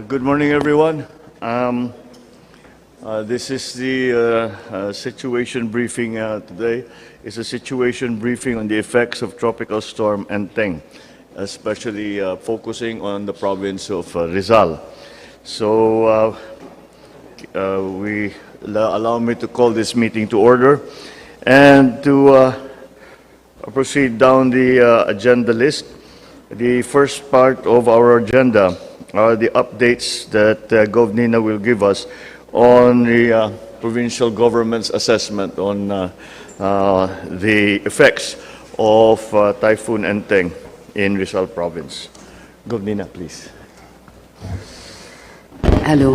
Good morning, everyone. This is the situation briefing today. It's a situation briefing on the effects of Tropical Storm Enteng, especially focusing on the province of Rizal. So allow me to call this meeting to order and to proceed down the agenda list. The first part of our agenda are the updates that Gov Nina will give us on the provincial government's assessment on the effects of Typhoon Enteng in Rizal Province. Gov Nina, please. Hello.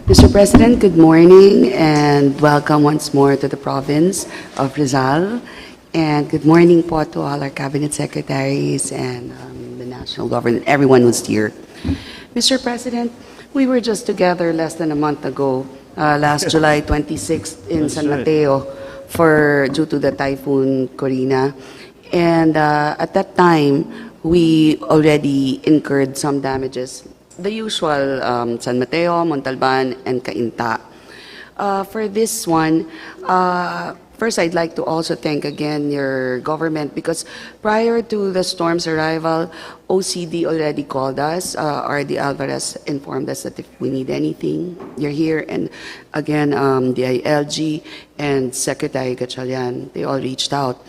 Mr. President, good morning and welcome once more to the province of Rizal. And good morning po to all our cabinet secretaries and the national government, everyone who's here. Mr. President, we were just together less than a month ago, last July 26th in San Mateo due to the Typhoon Corina. And at that time, we already incurred some damages. The usual San Mateo, Montalban, and Cainta. For this one, first, I'd like to also thank again your government because prior to the storm's arrival, OCD already called us. RD Alvarez informed us that if we need anything, you're here. And again, the ILG and Secretary Gatchalian, they all reached out.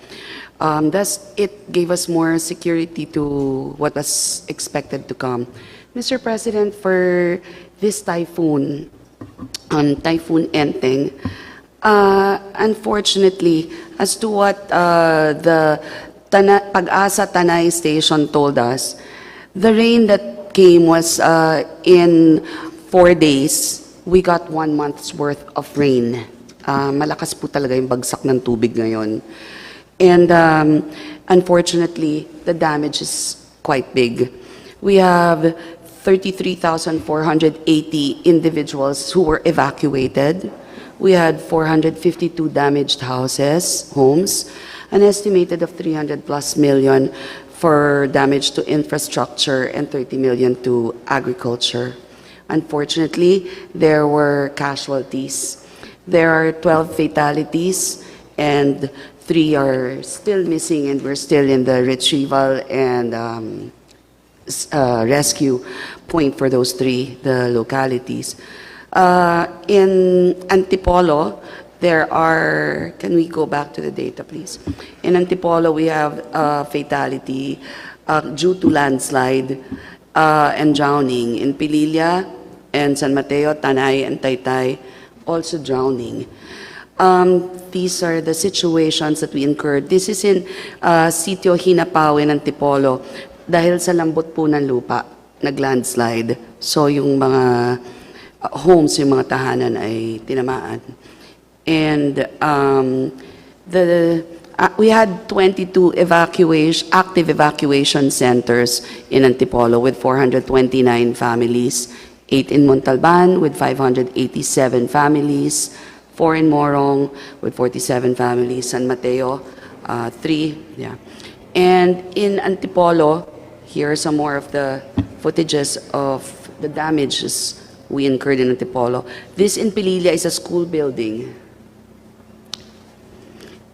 Thus, it gave us more security to what was expected to come. Mr. President, for this typhoon, Typhoon Enteng, unfortunately, as to what the Pag-asa Tanay station told us, the rain that came was in 4 days. We got 1 month's worth of rain. Malakas po talaga yung bagsak ng tubig ngayon. And unfortunately, the damage is quite big. We have 33,480 individuals who were evacuated. We had 452 damaged houses, homes, an estimated of 300+ million for damage to infrastructure and 30 million to agriculture. Unfortunately, there were casualties. There are 12 fatalities and 3 are still missing, and we're still in the retrieval and rescue point for those 3, the localities. In Antipolo, there are, can we go back to the data, please? In Antipolo, we have a fatality due to landslide and drowning. In Pililla and San Mateo, Tanay, and Taytay, also drowning. These are the situations that we incurred. This is in Sitio Hinapao in Antipolo. Dahil sa lambot po ng lupa, nag-landslide. So yung mga homes, yung mga tahanan ay tinamaan. And we had 22 active evacuation centers in Antipolo with 429 families, 8 in Montalban with 587 families, 4 in Morong with 47 families, San Mateo, 3, yeah. And in Antipolo, here are some more of the footages of the damages we incurred in Antipolo. This in Pililla is a school building.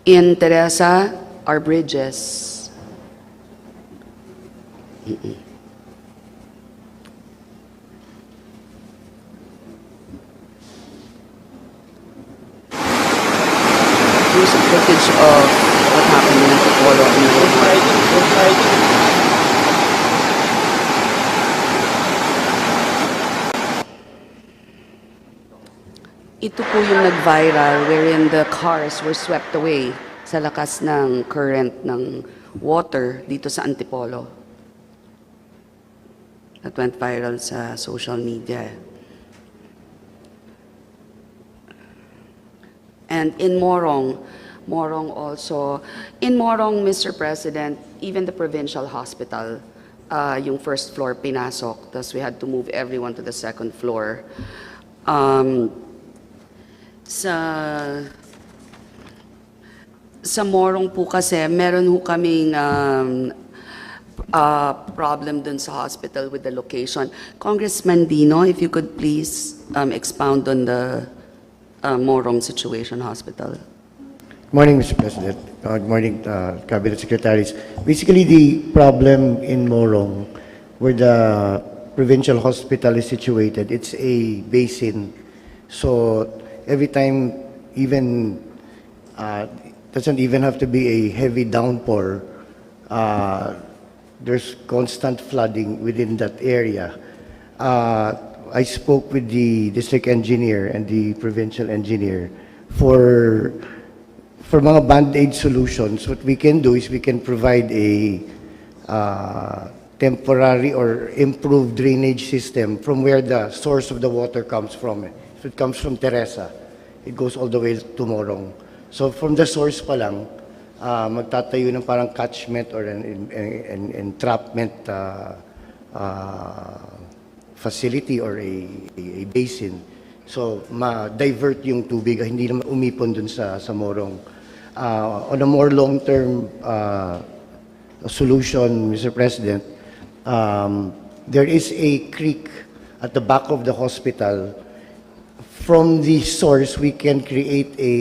In Teresa are bridges. Here's a footage of what happened in Antipolo. Ito po yung nag-viral wherein the cars were swept away sa lakas ng current ng water dito sa Antipolo. That went viral sa social media. And in Morong also, in Morong, Mr. President, even the provincial hospital, yung first floor pinasok, thus we had to move everyone to the second floor. Sa Morong po kasi, meron ho kaming problem dun sa hospital with the location. Congressman Dino, if you could please expound on the Morong Situation Hospital. Morning, Mr. President. Good morning, Cabinet Secretaries. Basically, the problem in Morong, where the provincial hospital is situated, it's a basin. So every time, even doesn't even have to be a heavy downpour, there's constant flooding within that area. I spoke with the district engineer and the provincial engineer for mga band-aid solutions. What we can do is we can provide a temporary or improved drainage system from where the source of the water comes from. If it comes from Teresa, it goes all the way to Morong. So from the source pa lang, magtatayo ng parang catchment or an entrapment facility or a basin. So ma-divert yung tubig, hindi naman umipon dun sa Morong. On a more long-term solution, Mr. President, there is a creek at the back of the hospital. From the source, we can create a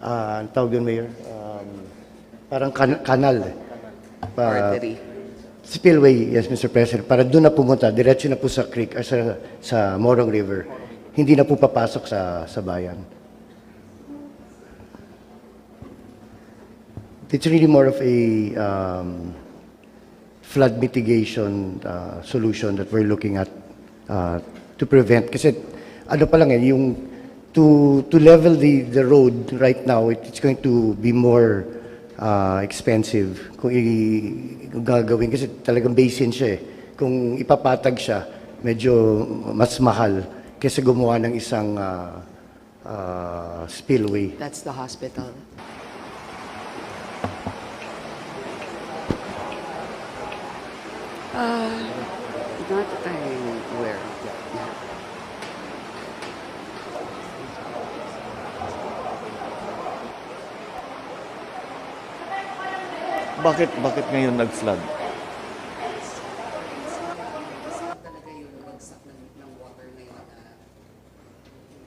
ang tawag yun, Mayor? Parang kanal. Artery. Spillway, yes, Mr. President. Para doon na pumunta, diretso na po sa creek, sa Morong River. Hindi na po papasok sa bayan. It's really more of a flood mitigation solution that we're looking at to prevent. Kasi ano pa lang yung to level the road right now, it's going to be more expensive kung gagawin. Kasi talagang basin siya eh. Kung ipapatag siya, medyo mas mahal kaysa gumawa ng isang spillway. That's the hospital. Not that I'm aware of. Yeah. Bakit ngayon nag-flood?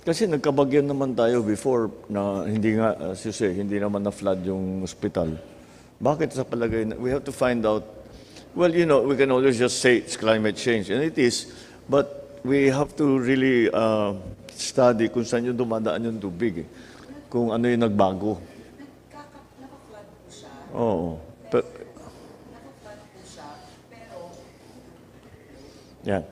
Kasi nagkabagyan naman tayo before na hindi nga, as you say, hindi naman na-flood yung hospital. Bakit sa palagay na, we have to find out, well, you know, we can always just say it's climate change, and it is, but we have to really study kung saan yung dumadaan yung tubig, eh. Kung ano yung nagbago. Naka-flood po siya. Oo. Naka-flood po siya, pero... Yan.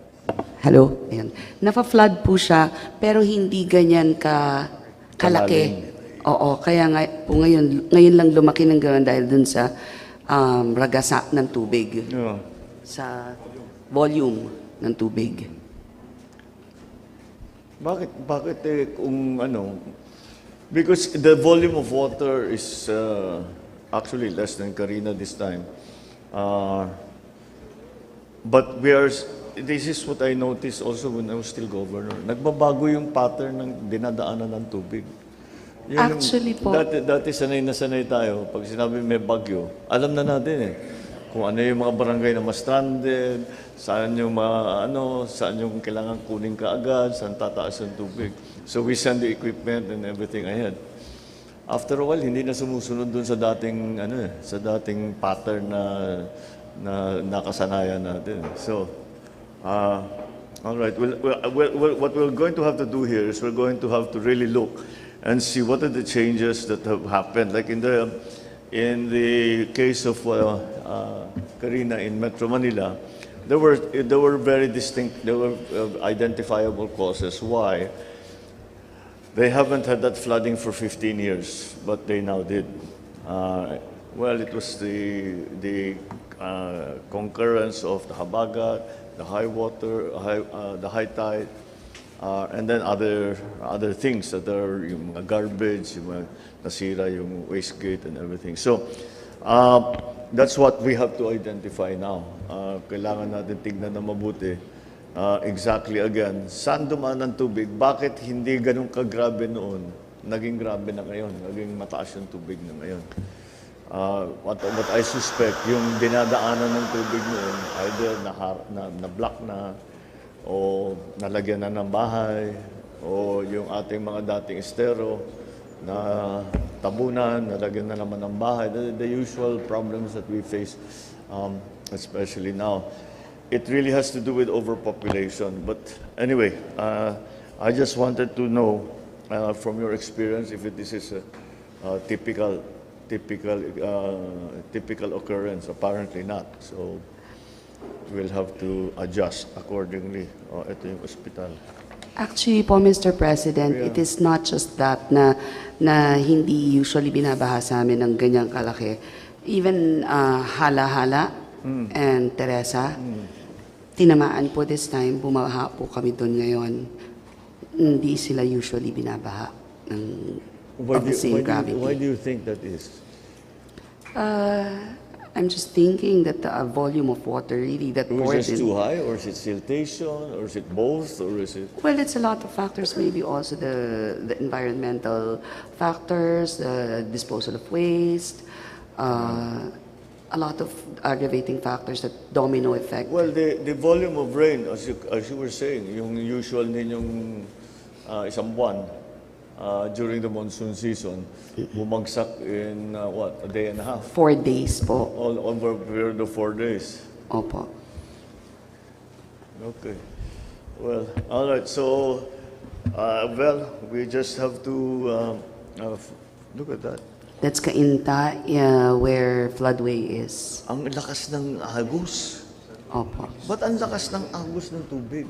Hello? Ayan. Nafa-flood po siya, pero hindi ganyan kalaki. Oo, kaya nga po ngayon lang lumaki ng gano'n dahil dun sa ragasa ng tubig. Yeah. Sa volume ng tubig. Bakit kung ano? Because the volume of water is actually less than Karina this time. But this is what I noticed also when I was still governor. Nagbabago yung pattern ng dinadaanan ng tubig. Actually po. Dati sanay na sanay tayo. Pag sinabi may bagyo, alam na natin eh. Kung ano yung mga barangay na ma-stranded, saan yung saan yung kailangan kunin ka agad, saan tataas yung tubig. So we send the equipment and everything ahead. After a while, hindi na sumusunod dun sa dating pattern na nakasanayan natin. So, all right. Well, what we're going to have to do here is we're going to have to really look and see what are the changes that have happened. Like in the case of Karina in Metro Manila, there were very distinct, there were identifiable causes why they haven't had that flooding for 15 years, but they now did. Well, it was the concurrence of the habagat, the high water, the high tide, and then other things that are yung mga garbage, yung mga nasira yung waste gate and everything. So that's what we have to identify now. Kailangan natin tignan na mabuti. Exactly again, saan dumaan ang tubig? Bakit hindi ganun kagrabe noon? Naging grabe na ngayon, naging mataas yung tubig na ngayon. what I suspect, yung dinadaanan ng tubig noon, either na-block na, o nalagyan na ng bahay, o yung ating mga dating estero na tabunan, nalagyan na naman ng bahay. The usual problems that we face, especially now. It really has to do with overpopulation. But anyway, I just wanted to know from your experience if this is a typical occurrence. Apparently not. So we'll have to adjust accordingly. Ito yung ospital. Actually po, Mr. President, it is not just that na hindi usually binabaha sa amin ng ganyang kalaki. Even Hala-Hala and Teresa, tinamaan po this time, bumaha po kami doon ngayon. Hindi sila usually binabaha ng of the same gravity. Why do you think that is? I'm just thinking that the volume of water really that Or poured is it in. too high, or is it siltation, or is it both, or is it... Well, it's a lot of factors, maybe also the environmental factors, the disposal of waste, a lot of aggravating factors that domino effect. Well, the volume of rain, as you were saying, yung usual ninyong isang buwan during the monsoon season, bumagsak in a day and a half? 4 days po. All over a period of 4 days. Opo. Okay. Well, all right. So, we just have to look at that. That's Cainta, where floodway is. Ang lakas ng agos. Opo. Ba't ang lakas ng agos ng tubig?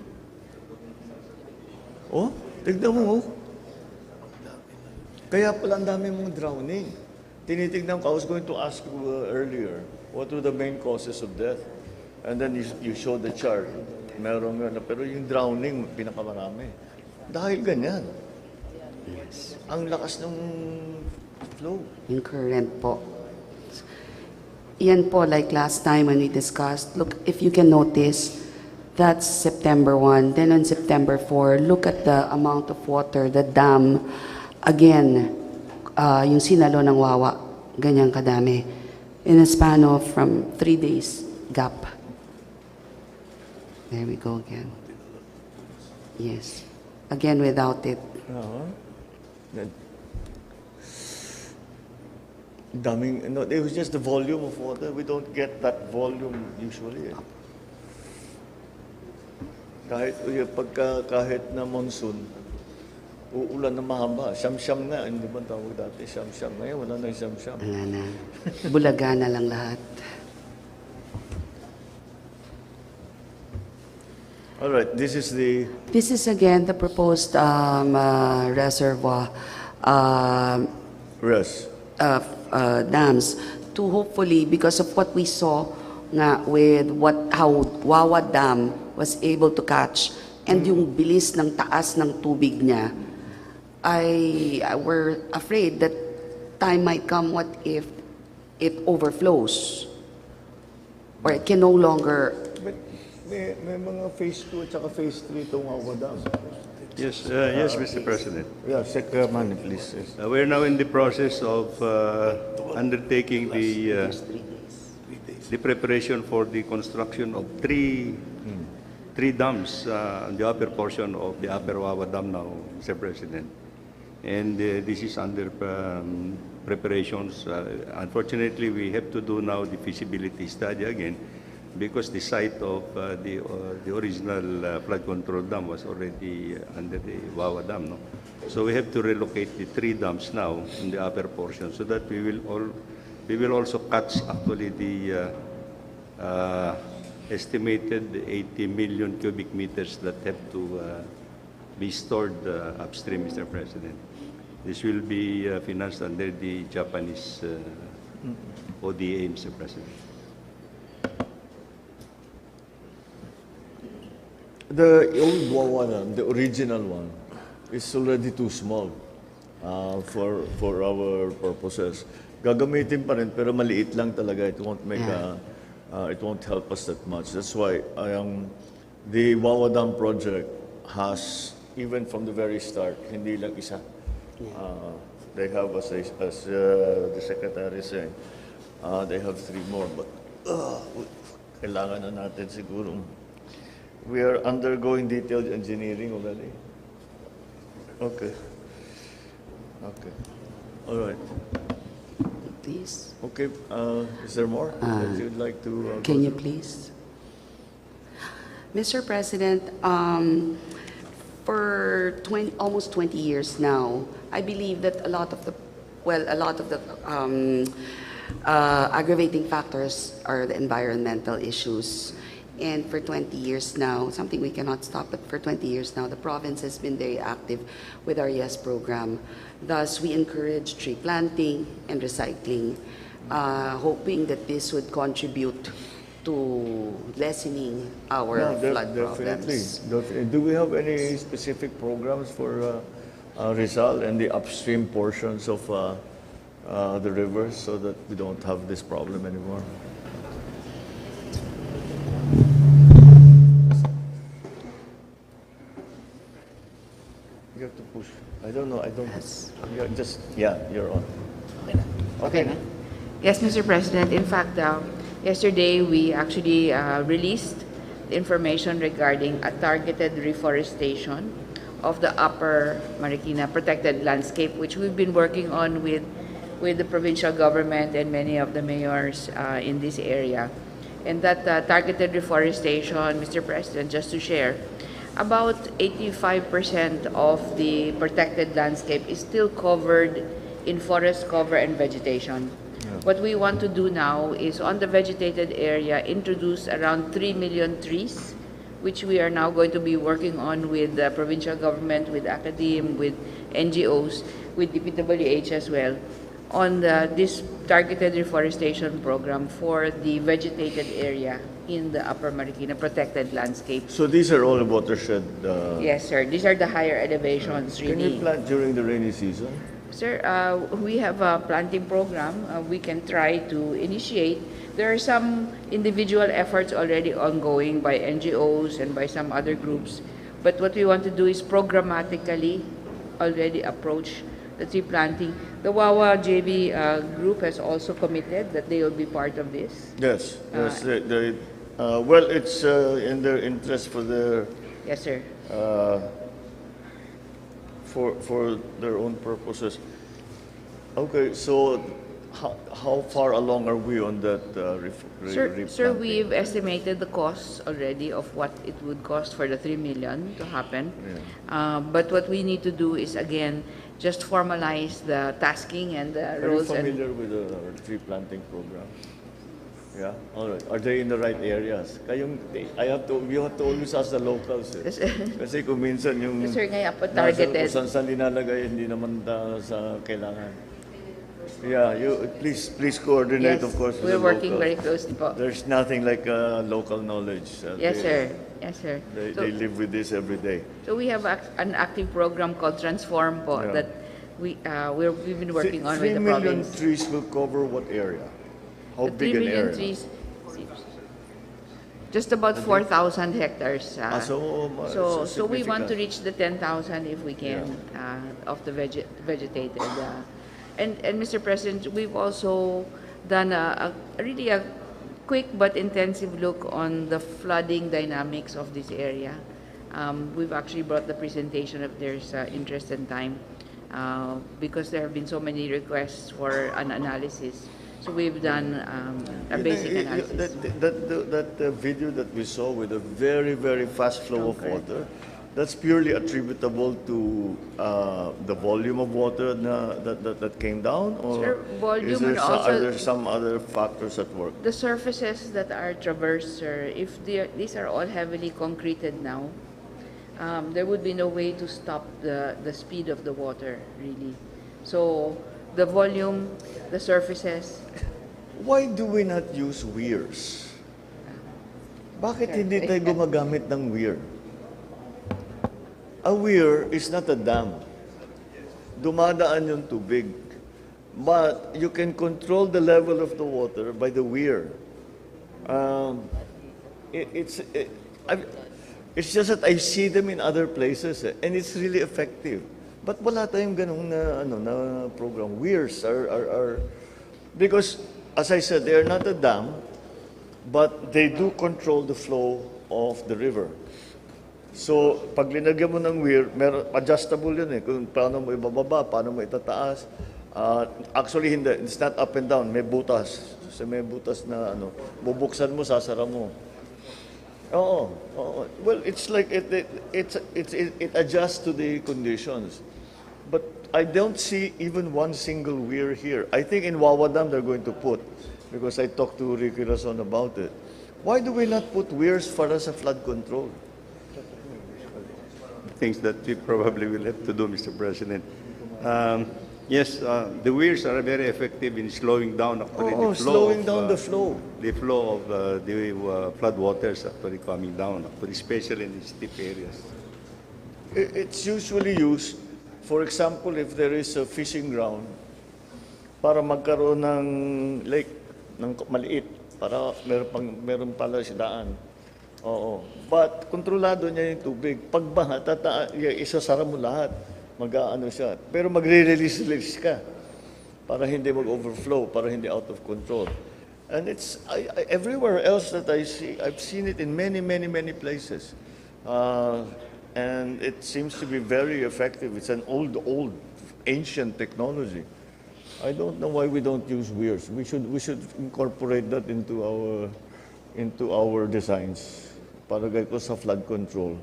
Oh, tignan mo. Oh. Kaya pala ang dami mong drowning. Tinitignan ko, I was going to ask you earlier, what were the main causes of death? And then you showed the chart. Meron nga, pero yung drowning, pinakamarami. Dahil ganyan. Yes. Ang lakas ng flow. Yung current po. Yan po, like last time when we discussed, look, if you can notice, that's September 1. Then on September 4, look at the amount of water, the dam, again, yung sinalo ng Wawa, ganyang kadami. In a span of from 3 days gap. There we go again. Yes. Again, without it. Daming, no, it was just the volume of water. We don't get that volume usually. Kahit na monsoon, uulan na mahaba. Siyam-siyam na. Hindi ba tawag dati? Siyam-siyam. Ngayon, wala na yung siyam-siyam. Wala na. Bulaga na lang lahat. All right. This is again the proposed reservoir dams to hopefully, because of what we saw nga with how Wawa Dam was able to catch and yung bilis ng taas ng tubig niya, we're afraid that time might come what if it overflows or it can no longer. But may mga phase 2 at saka phase 3 itong Wawa Dam. Yes, yes, Mr. President. Yeah, Secretary, please. Yes. We're now in the process of undertaking the preparation for the construction of three dams on the upper portion of the Upper Wawa Dam now, Mr. President. And this is under preparations. Unfortunately, we have to do now the feasibility study again because the site of the original flood control dam was already under the Wawa Dam. No? So we have to relocate the 3 dams now in the upper portion so that we will also catch actually the estimated 80 million cubic meters that have to be stored upstream, Mr. President. This will be financed under the Japanese ODA, Mr. President. The old Wawa Dam, the original one, is already too small for our purposes. Gagamitin pa rin, pero maliit lang talaga. It won't make it won't help us that much. That's why the Wawa Dam project has, even from the very start, hindi lang isa. They have, as the Secretary is saying, They have 3 more, but kailangan na natin siguro. We are undergoing detailed engineering already. Okay. Okay. All right. Please. Okay. Is there more that you'd like to? Can you please? Mr. President, for almost 20 years now, I believe that a lot of the aggravating factors are the environmental issues. And for 20 years now, something we cannot stop, but for 20 years now, the province has been very active with our YES program. Thus, we encourage tree planting and recycling, hoping that this would contribute to lessening our flood problems. Definitely. Do we have any specific programs for Rizal and the upstream portions of the rivers so that we don't have this problem anymore? You have to push. I don't know. I don't. Yeah, you're on. Okay. Yes, Mr. President. In fact, yesterday we actually released the information regarding a targeted reforestation of the Upper Marikina protected landscape, which we've been working on with the provincial government and many of the mayors in this area. And that targeted reforestation, Mr. President, just to share, about 85% of the protected landscape is still covered in forest cover and vegetation. What we want to do now is on the vegetated area, introduce around 3 million trees, which we are now going to be working on with the provincial government, with academe, with NGOs, with DPWH as well, on this targeted reforestation program for the vegetated area in the Upper Marikina protected landscape. So these are all watershed. Yes, sir. These are the higher elevations, Can really. you plant during the rainy season? Sir, we have a planting program we can try to initiate. There are some individual efforts already ongoing by NGOs and by some other groups. But what we want to do is programmatically already approach the tree planting. The Wawa JV group has also committed that they will be part of this. Yes. Yes. Well, it's in their interest for their Yes, sir. for their own purposes. Okay, so how far along are we on that Sir, replanting? we've estimated the costs already of what it would cost for the 3 million to happen. Yeah. But what we need to do is, again, just formalize the tasking and the Are you roles. familiar with the tree planting program? Yeah, all right. Are they in the right areas? You have to always ask the locals. Eh. Kasi kung minsan yung Sir, ngayon po nasa targeted. kung saan nilalagay, hindi naman sa kailangan. Yeah, you please coordinate, Yes, of course, with we're the working locals. very closely po. There's nothing like local knowledge. Yes, sir. Yes, sir. They live with this every day. So we have an active program called Transform po Yeah. that we've been working on 3 with the million province. trees will cover what area? How The big 3 an million area? trees, just about 4,000 hectares. So we want to reach the 10,000 if we can of the vegetated. And Mr. President, we've also done really a quick but intensive look on the flooding dynamics of this area. We've actually brought the presentation if there's interest and time, because there have been so many requests for an analysis. So we've done a basic analysis. That video that we saw with a very, very fast flow of water, that's purely attributable to the volume of water that came down? Or Sir, volume is there and also- are there some other factors at work? The surfaces that are traversed, sir, if these are all heavily concreted now, there would be no way to stop the speed of the water, really. So the volume, the surfaces. Why do we not use weirs? Bakit hindi tayo gumagamit ng weir? A weir is not a dam. Dumadaan yung tubig. But you can control the level of the water by the weir. It's just that I see them in other places and it's really effective. But wala tayong ganung na program. Weirs are because as I said, they are not a dam, but they do control the flow of the river. So, pag linagyan mo ng weir, adjustable yun eh, kung paano mo ibababa, paano mo itataas. Actually, hindi. It's not up and down. May butas. So, may butas na bubuksan mo, sasara mo. Oo. Well, it's like it adjusts to the conditions. But I don't see even one single weir here. I think in Wawa Dam they're going to put, because I talked to Ricky Razon about it. Why do we not put weirs for us a flood control? Things that we probably will have to do, Mr. President. Yes, the weirs are very effective in slowing down actually the flow. Slowing down the flow. The flow of the flood waters actually coming down, actually, especially in the steep areas. It's usually used, for example, if there is a fishing ground, para magkaroon ng lake, ng maliit, para meron pala sidaan. Oo. But kontrolado niya yung tubig. Pag baha, isasara mo lahat. Mag-aano siya. Pero magre-release ka para hindi mag-overflow, para hindi out of control. And it's everywhere else that I see, I've seen it in many places. And it seems to be very effective. It's an old, ancient technology. I don't know why we don't use weirs. We should incorporate that into our designs para ko sa flood control.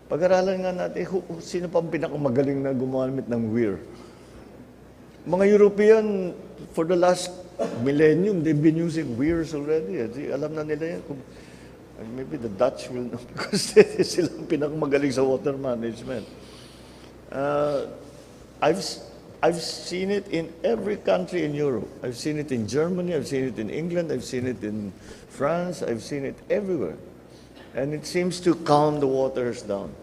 Pag-aralan nga natin, sino pa ang pinakamagaling na gumamit ng weir? Mga European, for the last millennium, they've been using weirs already. Alam na nila yan. Maybe the Dutch will know because sila ang pinakamagaling sa water management. I've seen it in every country in Europe. I've seen it in Germany, I've seen it in England, I've seen it in France, I've seen it everywhere. And it seems to calm the waters down.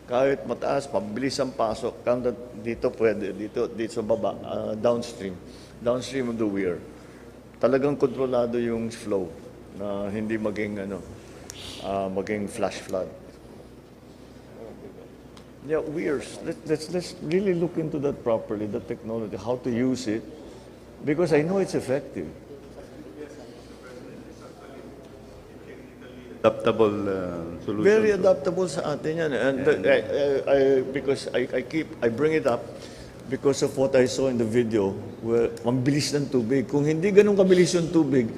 Kahit mataas, pabilis ang pasok, dito pwede, dito sa baba, downstream of the weir. Talagang kontrolado yung flow na hindi maging flash flood. Yeah, weirs. Let's really look into that properly, the technology, how to use it, because I know it's effective. Adaptable solution. Very adaptable sa atin yan. And because I bring it up because of what I saw in the video, where mabilis ng tubig. Kung hindi ganun kabilis yung tubig,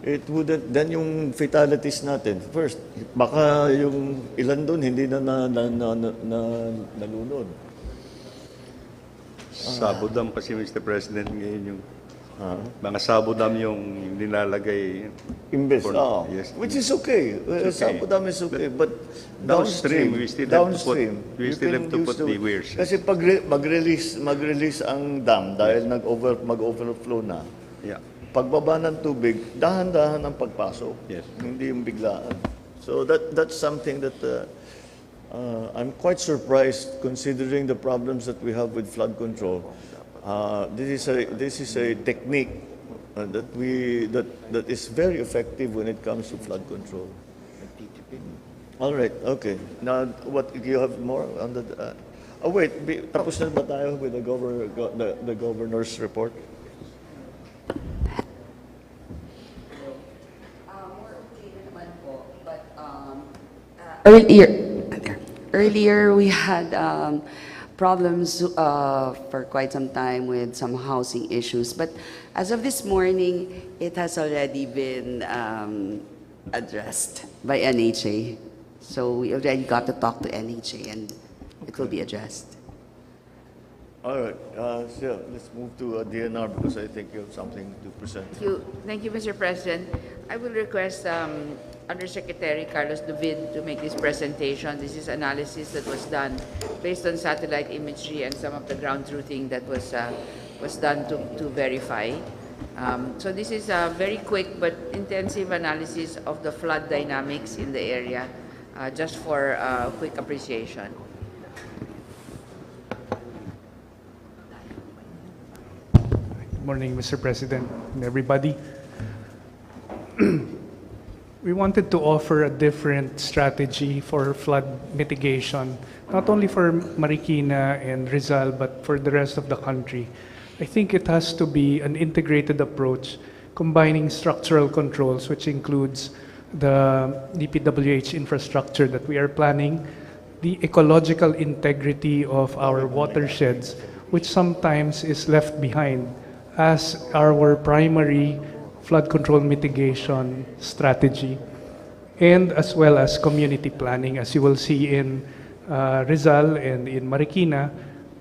it wouldn't, then yung fatalities natin, first, baka yung ilan doon hindi na nalunod. Sabodam kasi, Mr. President, ngayon yung mga sabodam yung nilalagay. Imbes, Yes. which is okay. Sabodam is okay, but Downstream, we still have to put the weirs. Kasi pag mag-release ang dam dahil mag-overflow na, Yeah. pagbaba ng tubig, dahan-dahan ang pagpasok. Yes. Hindi yung biglaan. So that's something that I'm quite surprised considering the problems that we have with flood control. This is a technique that is very effective when it comes to flood control. All right, okay. Now, what do you have more on the? Wait, tapos na ba tayo with the governor's report? Earlier, we had problems for quite some time with some housing issues, but as of this morning, it has already been addressed by NHA. So we already got to talk to NHA, and it will be addressed. All right, so let's move to DNR because I think you have something to present. Thank you, Mr. President. I will request Undersecretary Carlos David to make this presentation. This is analysis that was done based on satellite imagery and some of the ground truthing that was done to verify. So this is a very quick but intensive analysis of the flood dynamics in the area, just for quick appreciation. Good morning, Mr. President and everybody. We wanted to offer a different strategy for flood mitigation, not only for Marikina and Rizal, but for the rest of the country. I think it has to be an integrated approach combining structural controls, which includes the DPWH infrastructure that we are planning, the ecological integrity of our watersheds, which sometimes is left behind as our primary flood control mitigation strategy, and as well as community planning. As you will see in Rizal and in Marikina,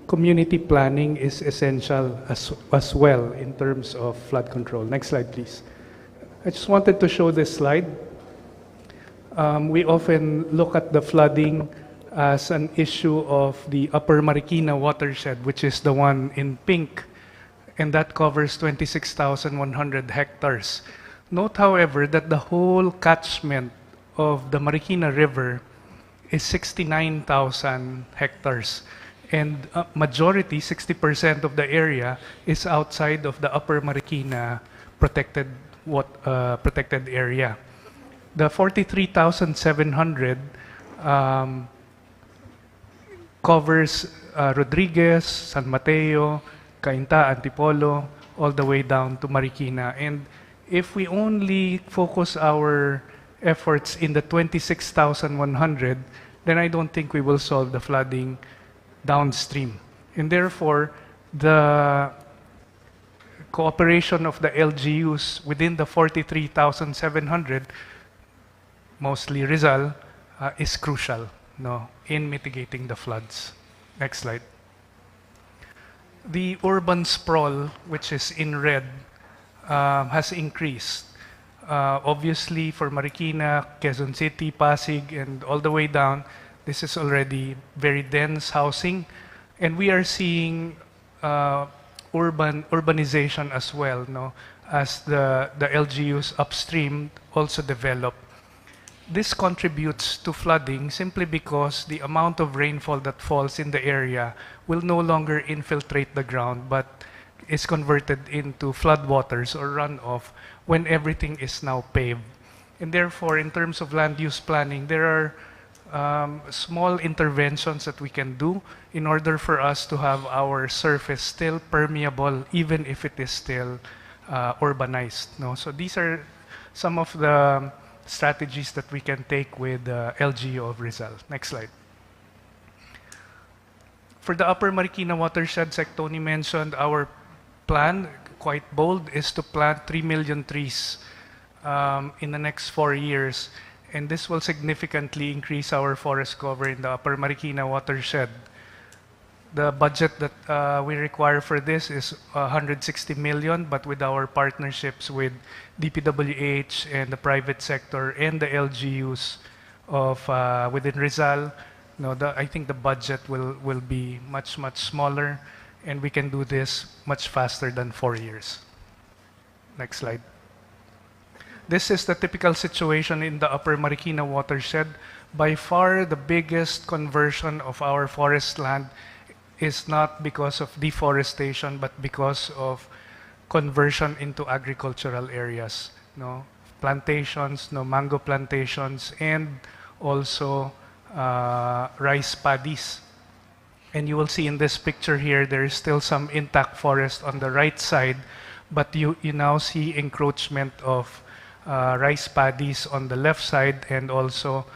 community planning is essential as well in terms of flood control. Next slide, please. I just wanted to show this slide. We often look at the flooding as an issue of the Upper Marikina watershed, which is the one in pink, and that covers 26,100 hectares. Note, however, that the whole catchment of the Marikina River is 69,000 hectares. And majority, 60% of the area, is outside of the Upper Marikina protected area. The 43,700 covers Rodriguez, San Mateo, Cainta, Antipolo, all the way down to Marikina. And if we only focus our efforts in the 26,100, then I don't think we will solve the flooding downstream. And therefore, the cooperation of the LGUs within the 43,700, mostly Rizal, is crucial, no, in mitigating the floods. Next slide. The urban sprawl, which is in red, has increased. Obviously, for Marikina, Quezon City, Pasig, and all the way down, this is already very dense housing. And we are seeing urbanization as well, no, as the LGUs upstream also develop. This contributes to flooding simply because the amount of rainfall that falls in the area will no longer infiltrate the ground, but is converted into floodwaters or runoff when everything is now paved. And therefore, in terms of land use planning, there are small interventions that we can do in order for us to have our surface still permeable, even if it is still urbanized. No? So these are some of the strategies that we can take with LGU of Rizal. Next slide. For the Upper Marikina watershed, like Tony mentioned, our plan, quite bold, is to plant 3 million trees in the next 4 years. And this will significantly increase our forest cover in the Upper Marikina watershed. The budget that we require for this is 160 million, but with our partnerships with DPWH and the private sector and the LGUs of within Rizal, I think the budget will be much smaller, and we can do this much faster than 4 years. Next slide. This is the typical situation in the Upper Marikina watershed. By far, the biggest conversion of our forest land is not because of deforestation, but because of conversion into agricultural areas. No? Plantations, mango plantations, and also rice paddies. And you will see in this picture here, there is still some intact forest on the right side, but you now see encroachment of rice paddies on the left side, and also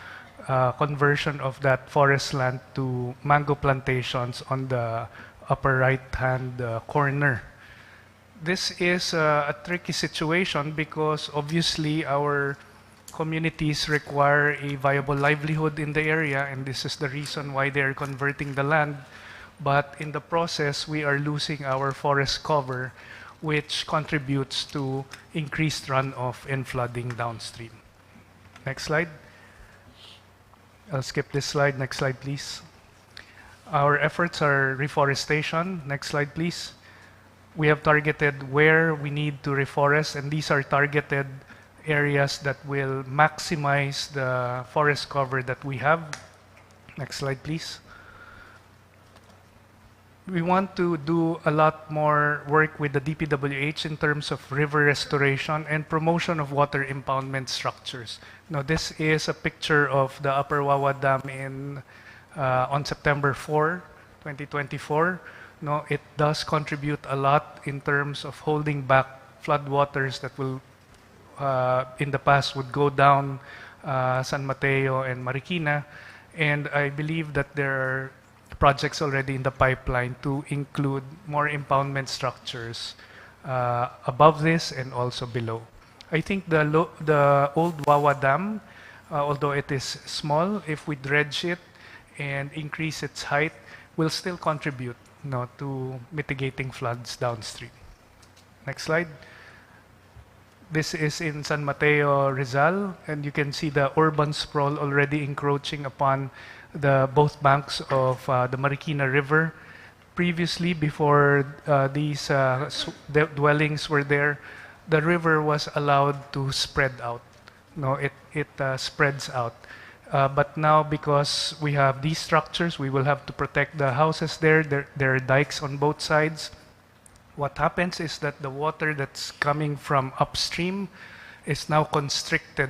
conversion of that forest land to mango plantations on the upper right-hand corner. This is a tricky situation because obviously our communities require a viable livelihood in the area, and this is the reason why they are converting the land. But in the process, we are losing our forest cover, which contributes to increased runoff and flooding downstream. Next slide. I'll skip this slide. Next slide, please. Our efforts are reforestation. Next slide, please. We have targeted where we need to reforest, and these are targeted areas that will maximize the forest cover that we have. Next slide, please. We want to do a lot more work with the DPWH in terms of river restoration and promotion of water impoundment structures. Now, this is a picture of the Upper Wawa Dam on September 4, 2024. No, it does contribute a lot in terms of holding back flood waters that will in the past would go down San Mateo and Marikina, and I believe that there are projects already in the pipeline to include more impoundment structures above this and also below. I think the old Wawa Dam, although it is small, if we dredge it and increase its height, will still contribute to mitigating floods downstream. Next slide. This is in San Mateo, Rizal, and you can see the urban sprawl already encroaching upon both banks of the Marikina River. Previously, before these dwellings were there, the river was allowed to spread out. It spreads out. But now, because we have these structures, we will have to protect the houses there. There are dikes on both sides. What happens is that the water that's coming from upstream is now constricted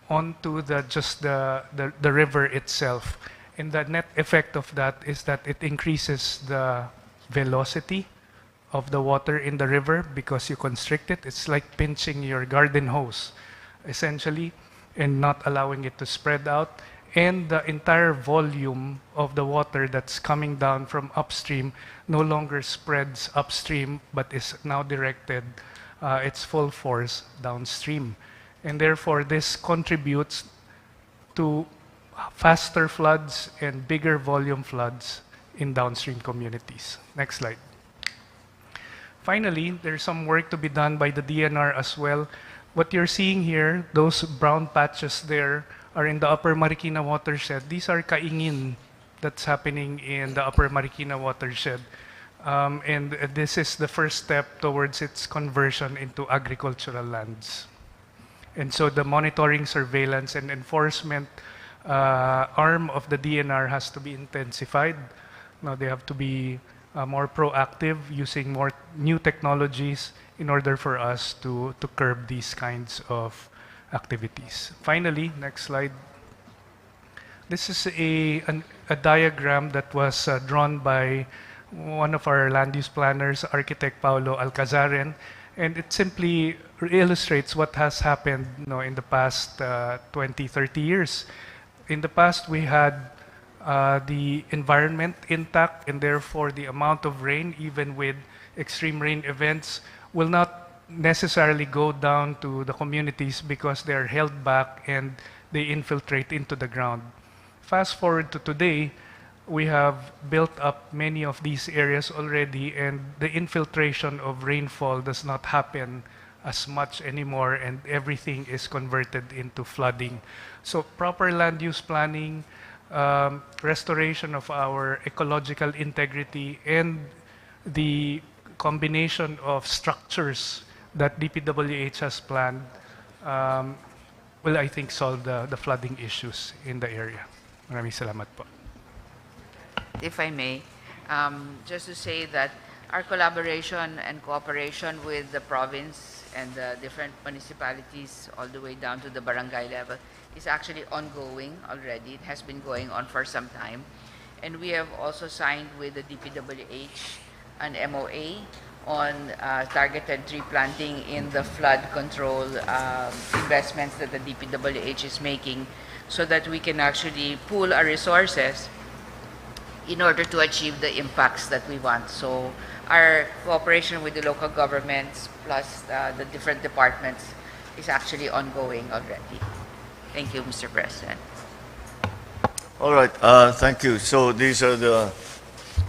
onto the river itself. And the net effect of that is that it increases the velocity of the water in the river because you constrict it. It's like pinching your garden hose, essentially, and not allowing it to spread out. And the entire volume of the water that's coming down from upstream no longer spreads upstream, but is now directed its full force downstream. And therefore, this contributes to faster floods and bigger volume floods in downstream communities. Next slide. Finally, there's some work to be done by the DNR as well. What you're seeing here, those brown patches there, are in the Upper Marikina Watershed. These are kaingin that's happening in the Upper Marikina Watershed. And this is the first step towards its conversion into agricultural lands. And so the monitoring, surveillance, and enforcement arm of the DNR has to be intensified. Now they have to be more proactive, using more new technologies in order for us to curb these kinds of activities. Finally, next slide. This is a diagram that was drawn by one of our land use planners, architect Paulo Alcazaren, and it simply illustrates what has happened in the past 20, 30 years. In the past, we had the environment intact, and therefore the amount of rain, even with extreme rain events, will not necessarily go down to the communities because they are held back and they infiltrate into the ground. Fast forward to today, we have built up many of these areas already, and the infiltration of rainfall does not happen as much anymore, and everything is converted into flooding. So proper land use planning, restoration of our ecological integrity, and the combination of structures that DPWH has planned will, I think, solve the flooding issues in the area. Maraming salamat po. If I may, just to say that our collaboration and cooperation with the province and the different municipalities all the way down to the barangay level is actually ongoing already. It has been going on for some time. And we have also signed with the DPWH an MOA on targeted tree planting in the flood control investments that the DPWH is making, so that we can actually pool our resources in order to achieve the impacts that we want. So our cooperation with the local governments plus the different departments is actually ongoing already. Thank you, Mr. President. All right, thank you. So these are the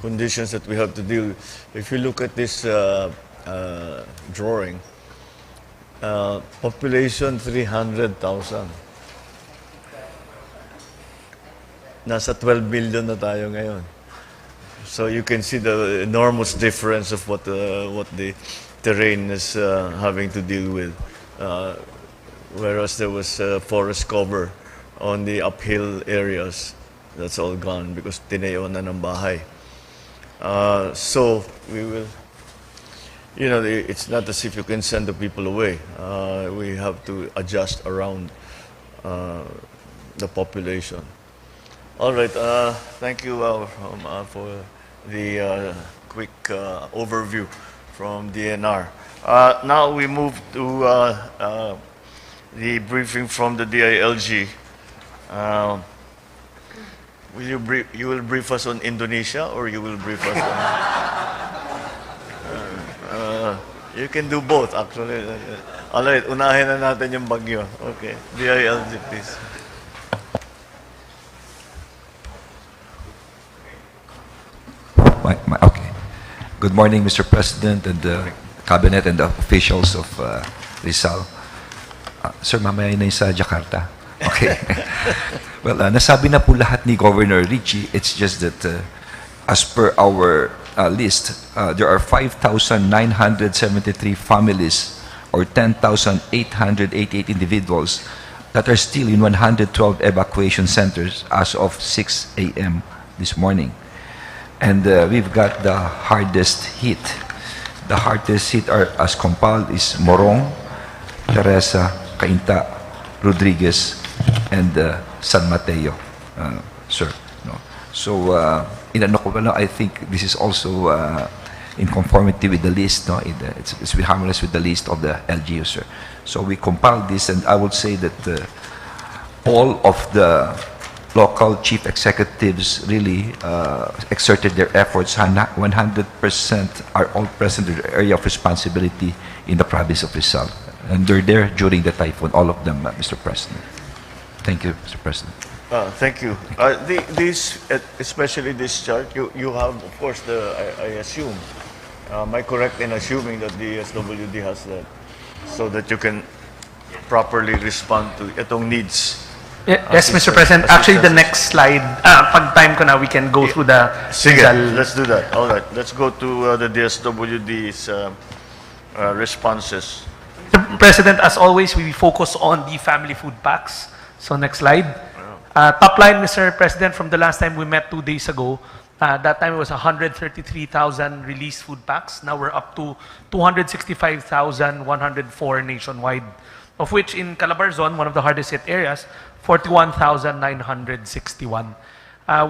conditions that we have to deal with. If you look at this drawing, population 300,000. Nasa 12 million na tayo ngayon. So you can see the enormous difference of what the terrain is having to deal with. Whereas there was forest cover on the uphill areas, that's all gone because tinayo na ng bahay. So we will, it's not as if you can send the people away. We have to adjust around the population. All right, thank you for the quick overview from DNR. Now we move to the briefing from the DILG. You will brief us on Indonesia, or you will brief us on... you can do both, actually. Alright, unahin na natin yung bagyo. Okay, DILG, please. Okay. Good morning, Mr. President and the Cabinet and the officials of Rizal. Sir, mamaya na yung sa Jakarta. Okay. Well, nasabi na po lahat ni Governor Richie. It's just that as per our list, there are 5,973 families or 10,888 individuals that are still in 112 evacuation centers as of 6 a.m. this morning. And we've got the hardest hit. The hardest hit are, as compiled, is Morong, Teresa, Cainta, Rodriguez, and San Mateo, sir. No. So, I think this is also in conformity with the list. No? It's harmonious with the list of the LGU, sir. So we compiled this, and I would say that all of the local chief executives really exerted their efforts. 100% are all present in the area of responsibility in the province of Rizal. And they're there during the typhoon, all of them, Mr. President. Thank you, Mr. President. Thank you. Especially this chart, you have, of course, I assume, am I correct in assuming that the DSWD has that, so that you can properly respond to itong needs? Yes, Mr. President. Actually, the next slide, pag time ko na, we can go through the... Sige, let's do that. All right, let's go to the DSWD's responses. Mr. President, as always, we focus on the family food packs. So next slide. Top line, Mr. President, from the last time we met 2 days ago, that time it was 133,000 released food packs. Now we're up to 265,104 nationwide, of which in Calabarzon, one of the hardest hit areas, 41,961.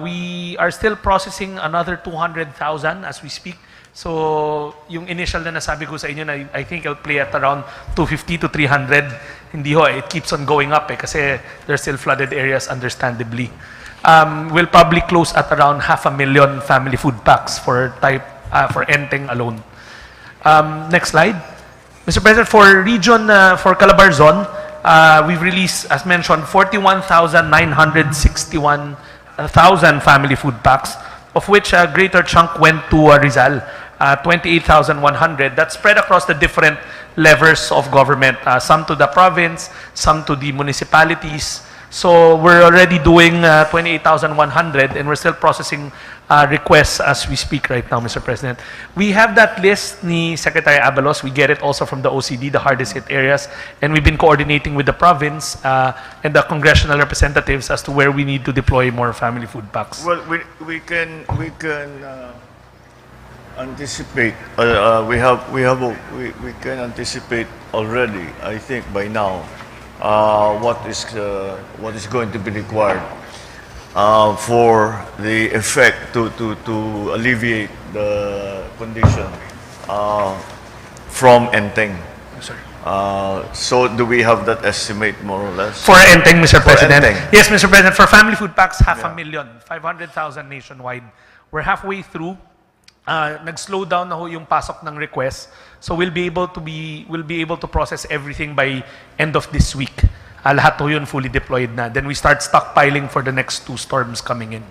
We are still processing another 200,000 as we speak. So, yung initial na nasabi ko sa inyo na I think it'll play at around 250 to 300. Hindi ho, it keeps on going up kasi there's still flooded areas understandably. We'll probably close at around 500,000 family food packs for Enteng alone. Next slide. Mr. President, for region, for Calabarzon, we've released, as mentioned, 41,961,000 family food packs, of which a greater chunk went to Rizal, 28,100. That's spread across the different levels of government, some to the province, some to the municipalities. So we're already doing 28,100, and we're still processing requests as we speak right now, Mr. President. We have that list ni Secretary Abalos. We get it also from the OCD, the hardest hit areas, and we've been coordinating with the province and the congressional representatives as to where we need to deploy more family food packs. Well, we can anticipate. We can anticipate already, I think, by now, what is going to be required for the effect to alleviate the condition from Enteng. Sir. So do we have that estimate more or less? For Enteng, Mr. President. Enteng. Yes, Mr. President. For family food packs, 500,000, 500,000 nationwide. We're halfway through. Nag-slow down na ho yung pasok ng request. So we'll be able to process everything by end of this week. Lahat ho yun fully deployed na. Then we start stockpiling for the next 2 storms coming in.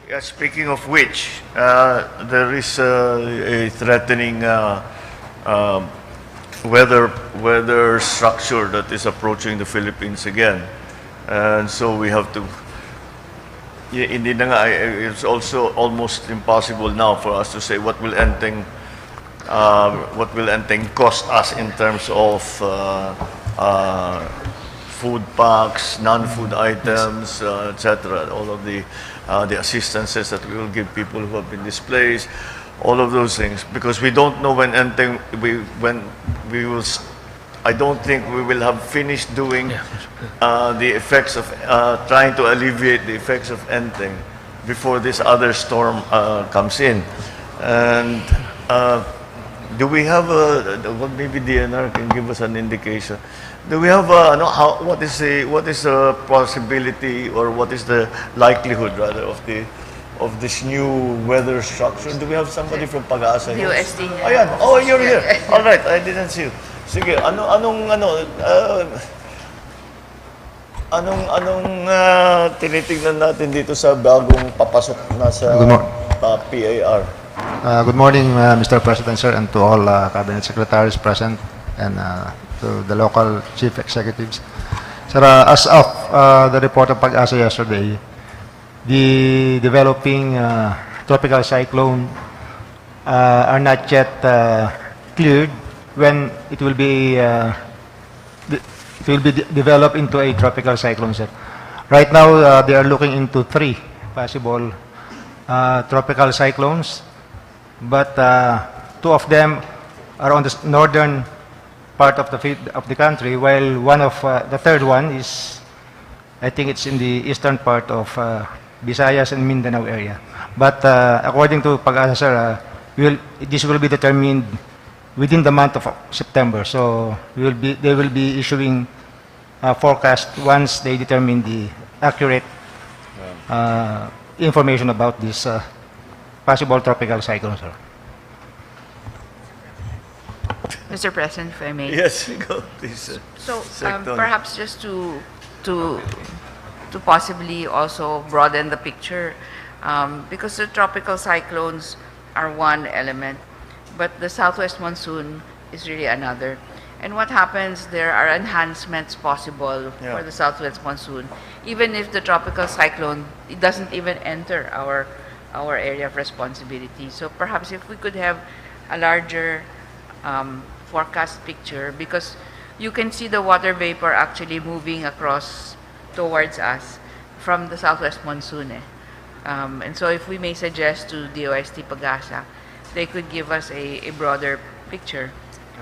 Yeah, speaking of which, there is a threatening weather structure that is approaching the Philippines again, and so we have to. Hindi na nga, it's also almost impossible now for us to say what will Enteng cost us in terms of food packs, non-food items, etc. All of the assistances that we will give people who have been displaced, all of those things, because we don't know when Enteng I don't think we will have finished doing the effects of trying to alleviate the effects of Enteng before this other storm comes in, and do we have well, maybe DNR can give us an indication. Do we have what is the possibility, or what is the likelihood rather of this new weather structure? Do we have somebody from Pag-asa here? DSWD. Ayan. Oh, you're here. All right, I didn't see you. Sige, anong tinitingnan natin dito sa bagong papasok na sa PAR? Good morning, Mr. President, sir, and to all cabinet secretaries present, and to the local chief executives. Sir, as of the report of Pag-asa yesterday, the developing tropical cyclone are not yet cleared when it will be developed into a tropical cyclone, sir. Right now, they are looking into 3 possible tropical cyclones, but 2 of them are on the northern part of the country, while the third one is, I think it's in the eastern part of Visayas and Mindanao area. But according to Pag-asa, sir, this will be determined within the month of September. So they will be issuing a forecast once they determine the accurate information about this possible tropical cyclone, sir. Mr. President, if I may. Yes, go please. So Second. perhaps just to possibly also broaden the picture, because the tropical cyclones are one element, but the southwest monsoon is really another. And what happens, there are enhancements possible for the southwest monsoon, even if the tropical cyclone, it doesn't even enter our area of responsibility. So perhaps if we could have a larger forecast picture, because you can see the water vapor actually moving across towards us from the southwest monsoon. And so if we may suggest to DOST Pag-asa, they could give us a broader picture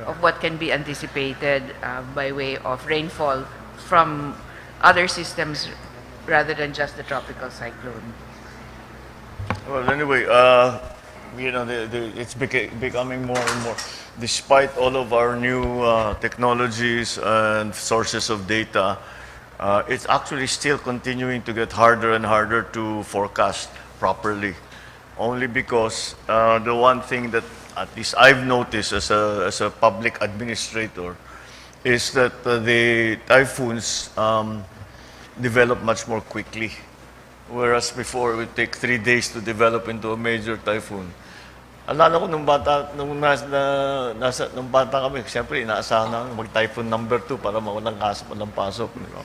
of what can be anticipated by way of rainfall from other systems rather than just the tropical cyclone. Well, anyway, it's becoming more and more. Despite all of our new technologies and sources of data, it's actually still continuing to get harder and harder to forecast properly. Only because the one thing that at least I've noticed as a public administrator is that the typhoons develop much more quickly. Whereas before, it would take 3 days to develop into a major typhoon. Alala ko nung bata kami, siyempre inaasahan namin mag-typhoon number 2 para walang pasok. You know?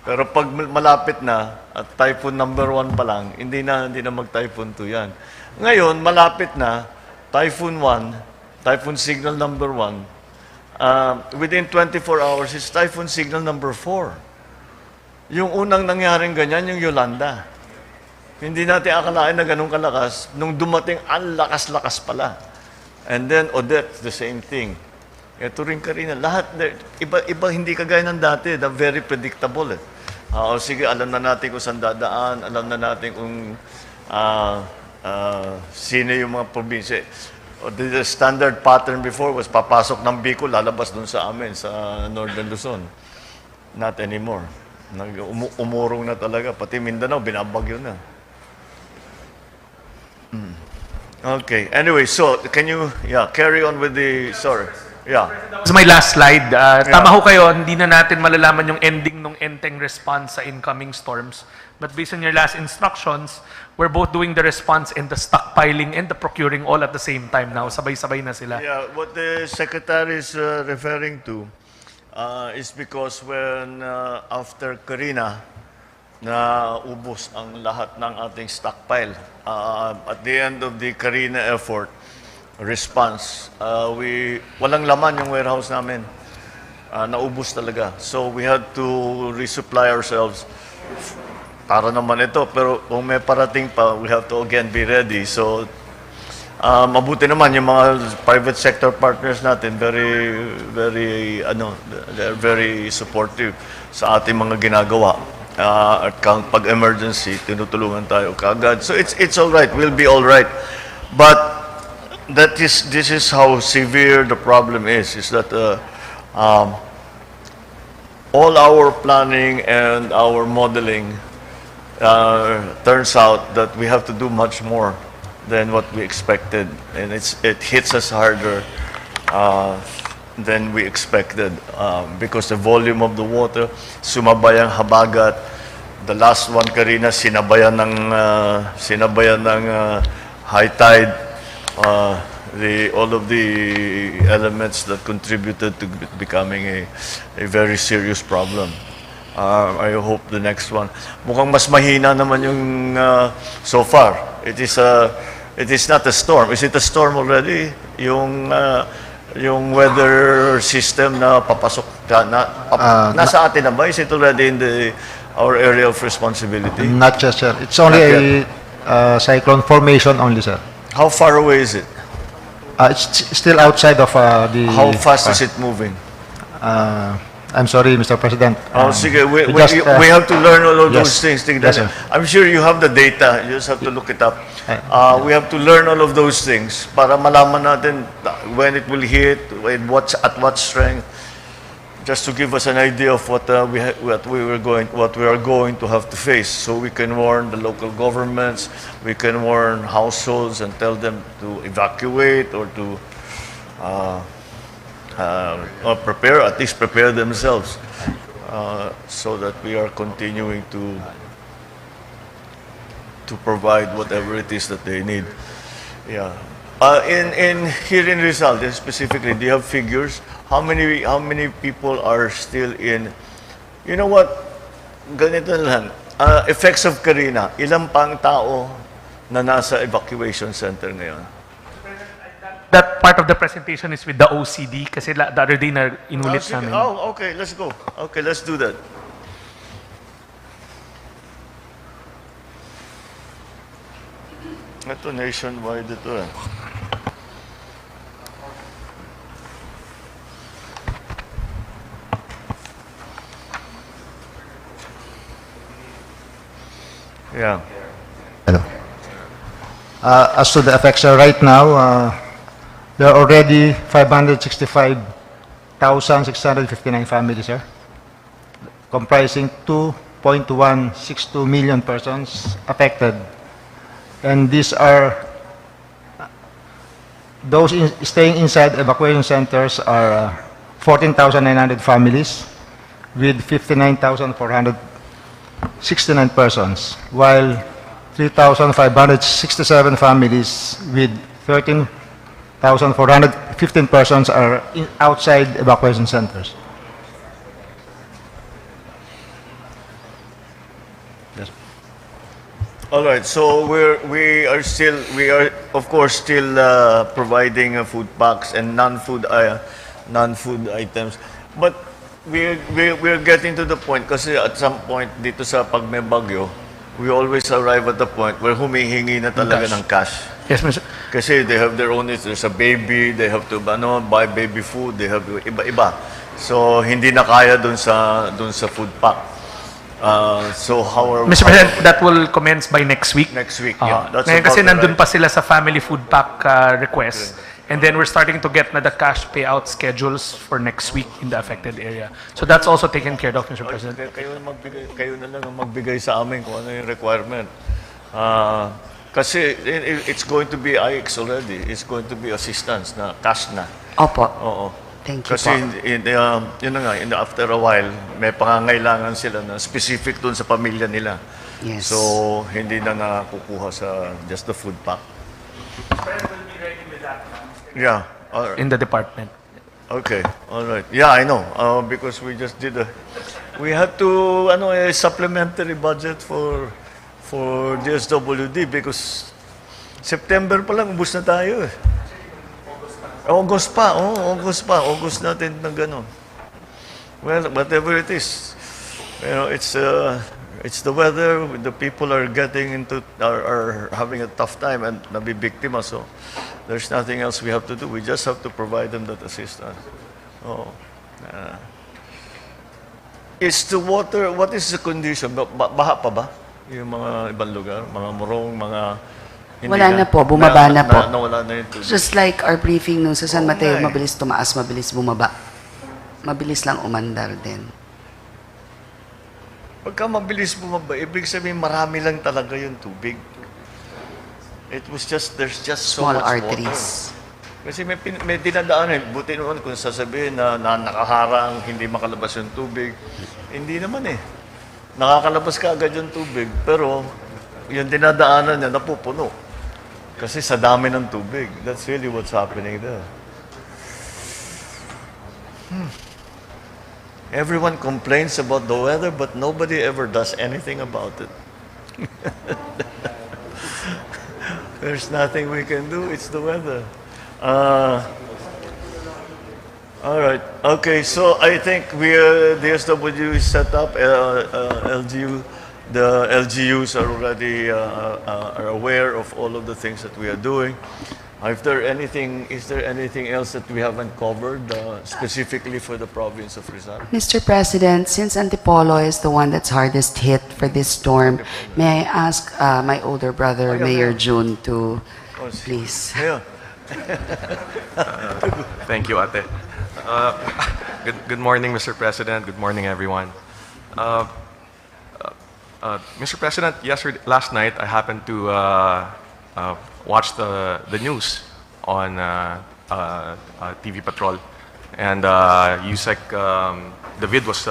Pero pag malapit na at typhoon number 1 pa lang, hindi na mag-typhoon 2 yan. Ngayon, malapit na, typhoon 1, typhoon signal number 1, within 24 hours, it's typhoon signal number 4. Yung unang nangyaring ganyan, yung Yolanda. Hindi natin akalain na ganun kalakas. Nung dumating, ang lakas-lakas pala. And then, Odette, the same thing. Ito rin Karina. Lahat, iba hindi kagaya ng dati. They're very predictable. Sige, alam na natin kung saan dadaan. Alam na natin kung sino yung mga probinsya. The standard pattern before was papasok ng Bicol, lalabas dun sa amin, sa Northern Luzon. Not anymore. Umurong na talaga. Pati Mindanao, binabagyo na. Okay. Anyway, so can you carry on with the This is my last slide. Tama ho kayo, hindi na natin malalaman yung ending ng enteng response sa incoming storms. But based on your last instructions, we're both doing the response and the stockpiling and the procuring all at the same time now. Sabay-sabay na sila. Yeah, what the Secretary is referring to is because when after Karina, na ubos ang lahat ng ating stockpile. At the end of the Karina effort, response, walang laman yung warehouse namin. Naubos talaga. So we had to resupply ourselves. Para naman ito, pero kung may parating pa, we have to again be ready. So mabuti naman yung mga private sector partners natin, they're very supportive sa ating mga ginagawa. At pag emergency, tinutulungan tayo kaagad. So it's all right. We'll be all right. But this is how severe the problem is that all our planning and our modeling turns out that we have to do much more than what we expected, and it hits us harder than we expected because the volume of the water, sumabay ang habagat. The last one, Karina, sinabayan ng high tide. All of the elements that contributed to becoming a very serious problem. I hope the next one. Mukhang mas mahina naman yung so far. It is not a storm. Is it a storm already? Yung weather system na papasok nasa atin na ba? Is it already in our area of responsibility? Not just, sir. It's only a cyclone formation only, sir. How far away is it? It's still outside of the... How fast is it moving? I'm sorry, Mr. President. Sige, we we have to learn all of yes. those things. Yes, sir. I'm sure you have the data. You just have to look it up. We have to learn all of those things para malaman natin when it will hit, at what strength, just to give us an idea of what we are going to have to face, so we can warn the local governments, we can warn households and tell them to evacuate or to or at least prepare themselves, so that we are continuing to provide whatever it is that they need. Yeah. Here in Rizal, specifically, do you have figures? How many people are still in? You know what? Ganito lang. Effects of Karina. Ilang pang tao na nasa evacuation center ngayon? That part of the presentation is with the OCD kasi the other day na inulit Sige. namin. Oh, okay. Let's go. Okay, let's do that. Ito, nationwide ito eh. Yeah. Hello. As to the effects, right now, there are already 565,659 families, sir, comprising 2.162 million persons affected. And these are, those staying inside evacuation centers are 14,900 families with 59,469 persons, while 3,567 families with 13,415 persons are outside evacuation centers. All right. So we are of course still providing food packs and non-food items, but we're getting to the point kasi at some point dito sa pag may bagyo, we always arrive at the point where humihingi na talaga ng cash. Yes, Mr. Kasi they have their own needs. There's a baby, they have to buy baby food, they have iba-iba. So hindi na kaya dun sa food pack. So how are Mr. President, that will commence by next week. Next week, yeah. That's Ngayon kasi about nandun right. pa sila sa family food pack request. And then we're starting to get na the cash payout schedules for next week in the affected area. So that's also taken care of, Mr. President. Kayo na lang ang magbigay sa amin kung ano yung requirement. Kasi it's going to be IX already. It's going to be assistance na cash na. Opo. Oo. Thank you Kasi po. yun na nga, after a while, may pangangailangan sila na specific dun sa pamilya nila. Yes. So, hindi na nakukuha sa just the food pack. Yeah. All right. In the department. Okay. All right. Yeah, I know. Because we just did we had to a supplementary budget for DSWD because September pa lang ubos na tayo eh. August natin na gano'n. Well, whatever it is, it's the weather. The people are having a tough time and nabibiktima. So there's nothing else we have to do. We just have to provide them that assistance. Is the water? What is the condition? Baha pa ba? Yung mga ibang lugar, mga Morong, mga Wala na po, bumaba na po. Nawala na yung tubig. Just like our briefing nung sa San Oo Mateo, nga eh. mabilis tumaas, mabilis bumaba. Mabilis lang umandar din. Pagka mabilis bumaba, ibig sabihin marami lang talaga yung tubig. It was just, there's just so Small much arteries. water. Kasi may dinadaanan, buti naman kung sasabihin na nakaharang, hindi makalabas yung tubig. Hindi naman eh. Nakakalabas ka agad yung tubig, pero yung dinadaanan niya napupuno. Kasi sa dami ng tubig. That's really what's happening there. Everyone complains about the weather, but nobody ever does anything about it. There's nothing we can do. It's the weather. All right. Okay. So I think DSWD is set up. LGU, the LGUs are already are aware of all of the things that we are doing. Is there anything else that we haven't covered specifically for the province of Rizal? Mr. President, since Antipolo is the one that's hardest hit for this storm, may I ask my older brother, Mayor June, to please. Yeah. Thank you, Ate. Good morning, Mr. President. Good morning, everyone. Mr. President, last night I happened to watch the news on TV Patrol, and Yusek David was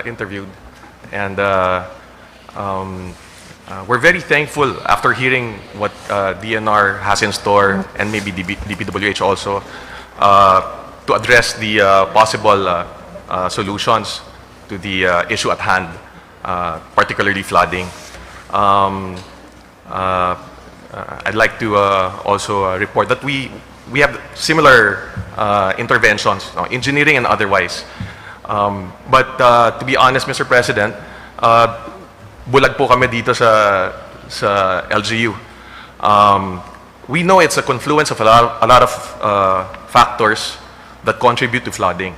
interviewed, and we're very thankful after hearing what DNR has in store, and maybe DPWH also, to address the possible solutions to the issue at hand, particularly flooding. I'd like to also report that we have similar interventions, engineering and otherwise. But to be honest, Mr. President, bulag po kami dito sa LGU. We know it's a confluence of a lot of factors that contribute to flooding,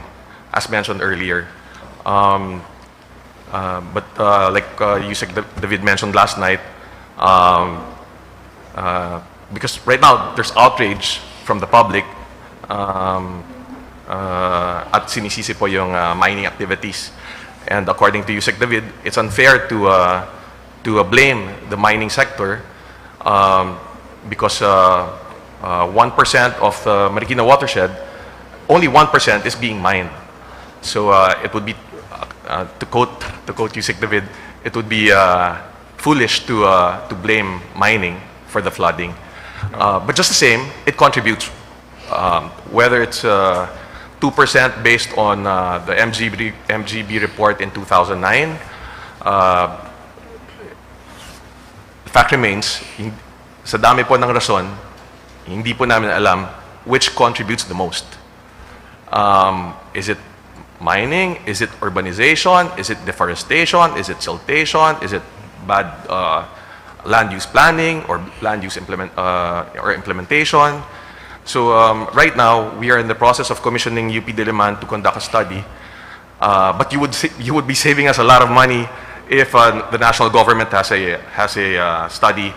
as mentioned earlier. But like Yusek David mentioned last night, because right now there's outrage from the public at sinisisi po yung mining activities. And according to Yusek David, it's unfair to blame the mining sector because 1% of the Marikina Watershed, only 1% is being mined. So it would be, to quote Yusek David, it would be foolish to blame mining for the flooding. But just the same, it contributes, whether it's 2% based on the MGB report in 2009. The fact remains, sa dami po ng rason, hindi po namin alam which contributes the most. Is it mining? Is it urbanization? Is it deforestation? Is it siltation? Is it bad land use planning or land use implementation? So right now, we are in the process of commissioning UP Diliman to conduct a study. But you would be saving us a lot of money if the national government has a study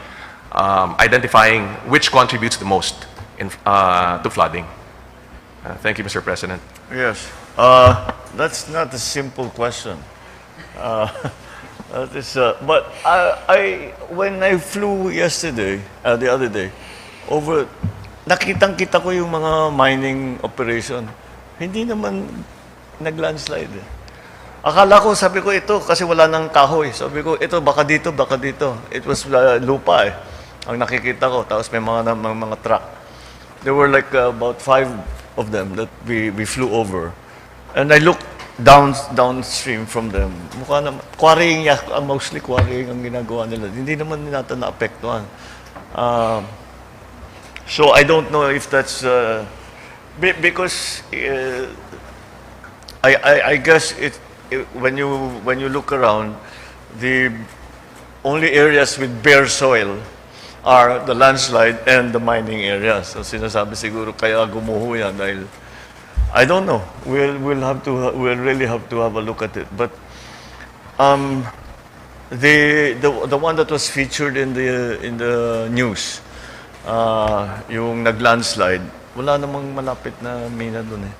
identifying which contributes the most to flooding. Thank you, Mr. President. Yes. That's not a simple question. But when I flew yesterday, the other day, nakitang-kita ko yung mga mining operation. Hindi naman nag-landslide. Akala ko, sabi ko ito, kasi wala nang kahoy. Sabi ko, ito, baka dito, baka dito. It was lupa ang nakikita ko. Tapos may mga truck. There were like about 5 of them that we flew over. And I looked downstream from them. Mukha naman, quarrying, mostly quarrying ang ginagawa nila. Hindi naman nata naapektuhan. So I don't know if that's because I guess when you look around, the only areas with bare soil are the landslide and the mining areas. So sinasabi siguro kaya gumuho yan dahil I don't know. We'll really have to have a look at it. But the one that was featured in the news, yung naglandslide, wala namang malapit na mina doon eh.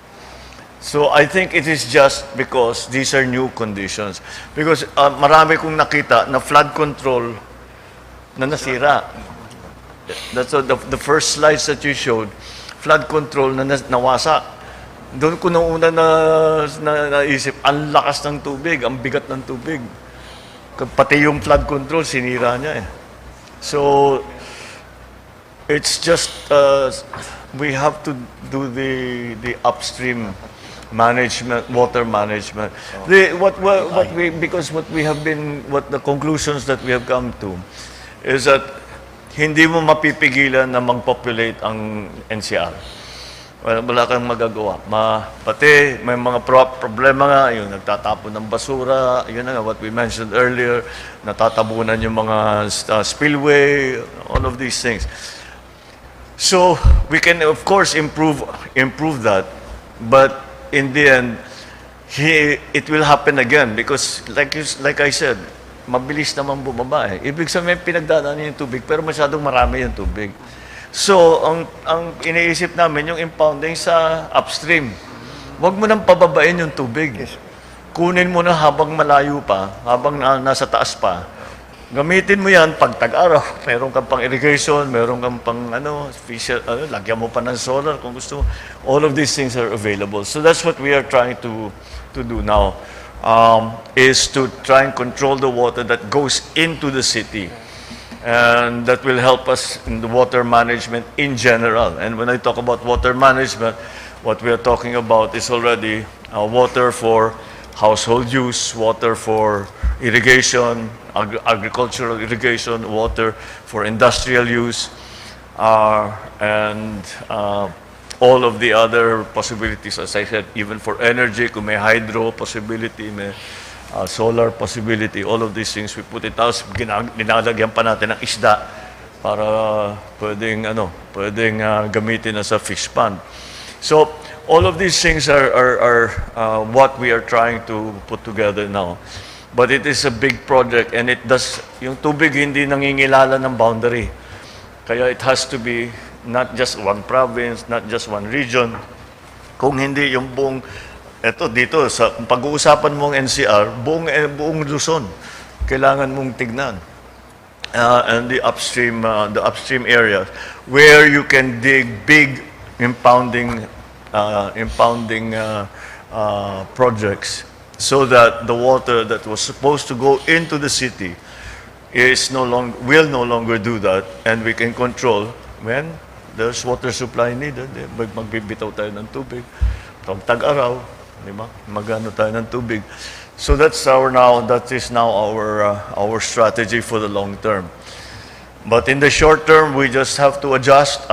So I think it is just because these are new conditions. Because marami kong nakita na flood control na nasira. That's the first slides that you showed, flood control na nawasa. Doon ko nung una naisip, ang lakas ng tubig, ang bigat ng tubig. Pati yung flood control, sinira niya eh. So, it's just, we have to do the upstream management, water management. Because what the conclusions that we have come to is that hindi mo mapipigilan na mag-populate ang NCR. Wala kang magagawa. Pati may mga problema nga, yung nagtatapon ng basura, yun na nga, what we mentioned earlier, natatabunan yung mga spillway, all of these things. So, we can of course improve that, but in the end, it will happen again because like I said, mabilis naman bumaba eh. Ibig sabihin, pinagdadaanan yung tubig, pero masyadong marami yung tubig. So, ang iniisip namin, yung impounding sa upstream. Huwag mo nang pababain yung tubig. Kunin mo na habang malayo pa, habang nasa taas pa. Gamitin mo yan pag tag-araw. Meron kang pang irrigation, meron kang pang lagyan mo pa ng solar kung gusto. All of these things are available. So that's what we are trying to do now, is to try and control the water that goes into the city. And that will help us in the water management in general. And when I talk about water management, what we are talking about is already water for household use, water for irrigation, agricultural irrigation, water for industrial use, and all of the other possibilities, as I said, even for energy, kung may hydro possibility, may solar possibility, all of these things, we put it out, dinalagyan pa natin ng isda para pwedeng gamitin as a fish pond. So, all of these things are what we are trying to put together now. But it is a big project and yung tubig hindi nangingilala ng boundary. Kaya it has to be not just one province, not just one region. Kung hindi yung buong, dito, kung pag-uusapan mong NCR, buong Luzon, kailangan mong tignan. And the upstream areas, where you can dig big impounding projects, so that the water that was supposed to go into the city will no longer do that, and we can control when there's water supply needed. Magbibitaw tayo ng tubig from tag-araw, di ba? Magano tayo ng tubig. So that is now our strategy for the long term. But in the short term, we just have to adjust.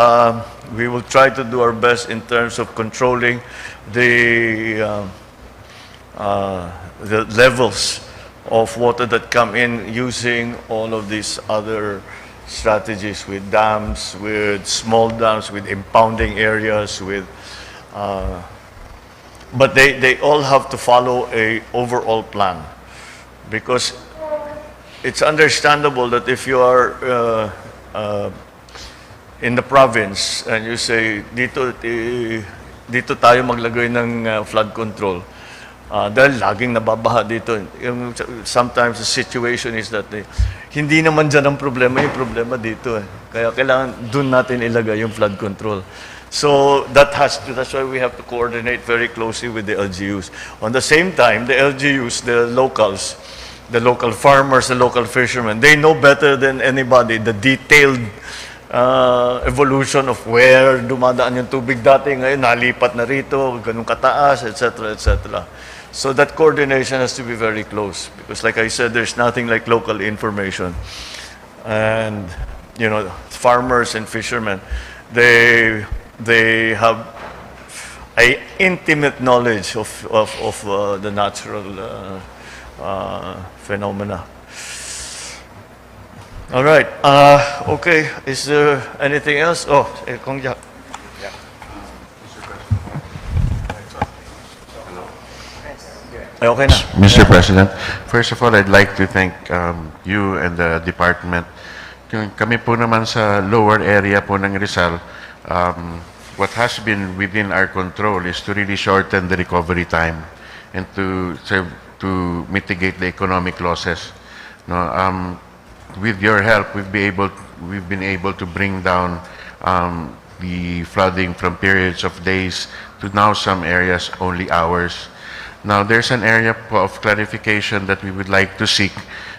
We will try to do our best in terms of controlling the levels of water that come in using all of these other strategies with dams, with small dams, with impounding areas, but they all have to follow a overall plan, because it's understandable that if you are in the province and you say dito tayo maglagay ng flood control, dahil laging nababaha dito. Sometimes the situation is that hindi naman dyan ang problema, yung problema dito eh. Kaya kailangan doon natin ilagay yung flood control. So that's why we have to coordinate very closely with the LGUs. On the same time, the LGUs, the locals, the local farmers, the local fishermen, they know better than anybody the detailed evolution of where dumadaan yung tubig dati, ngayon nalipat na rito, ganun kataas, etc., etc. So that coordination has to be very close, because like I said, there's nothing like local information. And, farmers and fishermen, they have an intimate knowledge of the natural phenomena. All right. Okay. Is there anything else? Oh, Kong Jack. Ay, okay na. Mr. President, first of all, I'd like to thank you and the department. Kami po naman sa lower area po ng Rizal, what has been within our control is to really shorten the recovery time and to mitigate the economic losses. No, with your help, we've been able to bring down the flooding from periods of days to now some areas only hours. Now, there's an area po of clarification that we would like to seek